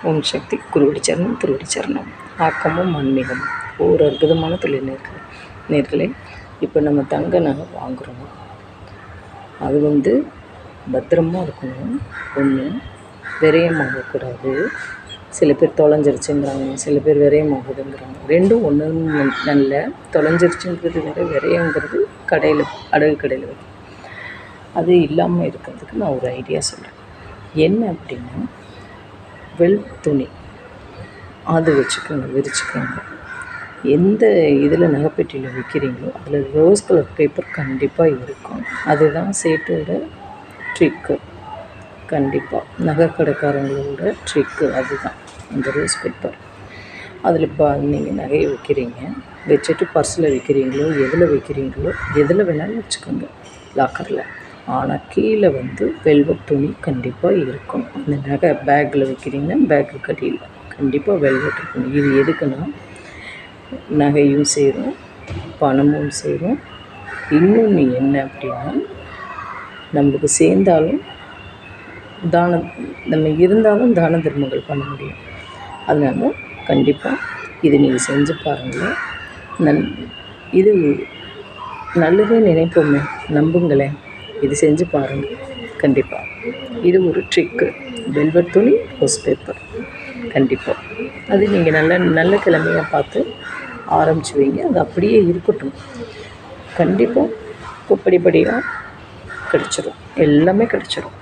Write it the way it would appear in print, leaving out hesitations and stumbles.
ஓம் சக்தி குருவடி சரணம் திருவடி சரணம். ஆக்கமும் ஆன்மீகமும் ஒரு அற்புதமான தொழில் நேர்களே. இப்போ நம்ம தங்க நகை வாங்குகிறோம், அது பத்திரமா இருக்கணும். ஒன்று, விரயமாகக்கூடாது. சில பேர் தொலைஞ்சிருச்சுங்கிறாங்க, சில பேர் விரயமாகுதுங்கிறாங்க. ரெண்டும் ஒன்று நல்ல. தொலைஞ்சிருச்சுங்கிறது வேறு, விரயங்கிறது கடையில் அடகு கடையில் வைக்கும். அது இல்லாமல் இருக்கிறதுக்கு நான் ஒரு ஐடியா சொல்கிறேன். என்ன அப்படின்னா, துணி அது வச்சுக்கோங்க, விரிச்சுக்கோங்க. எந்த இதில் நகைப்பெட்டியில் வைக்கிறீங்களோ அதில் ரோஸ் கலர் பேப்பர் கண்டிப்பாக இருக்கும். அதுதான் சேட்டோட ட்ரிக்கு. கண்டிப்பாக நகை கடைக்காரங்களோட ட்ரிக்கு அதுதான், அந்த ரோஸ் பேப்பர். அதில் நீங்கள் நகையை வைக்கிறீங்க, வச்சுட்டு பர்ஸில் வைக்கிறீங்களோ எதில் வைக்கிறீங்களோ எதில் வேணாலும் வச்சுக்கோங்க, லாக்கரில். ஆனால் கீழே வெல்வெட் துணி கண்டிப்பாக இருக்கும். அந்த நகை பேக்கில் வைக்கிறீங்கன்னா பேக்கு கடியில் கண்டிப்பாக வெல்வெட் துணி. இது எதுக்குன்னா, நகையும் சேரும், பணமும் சேரும். இன்னொன்று என்ன அப்படின்னா, நம்மளுக்கு சேர்ந்தாலும் நம்ம இருந்தாலும் தான தர்மங்கள் பண்ண முடியும். அதனால் கண்டிப்பாக இது நீங்கள் செஞ்சு பாருங்கள். இது நல்லதே நினைப்போமே, நம்புங்களேன். இது செஞ்சு பாருங்கள் கண்டிப்பாக. இது ஒரு ட்ரிக்கு. வெல்வெட் துணி, ரோஸ் பேப்பர் கண்டிப்பாக. அது நீங்கள் நல்ல கிழமையாக பார்த்து ஆரம்பிச்சு வைங்க. அது அப்படியே இருக்கட்டும். கண்டிப்பாக படிப்படியாக கிடச்சிரும், எல்லாமே கிடச்சிரும்.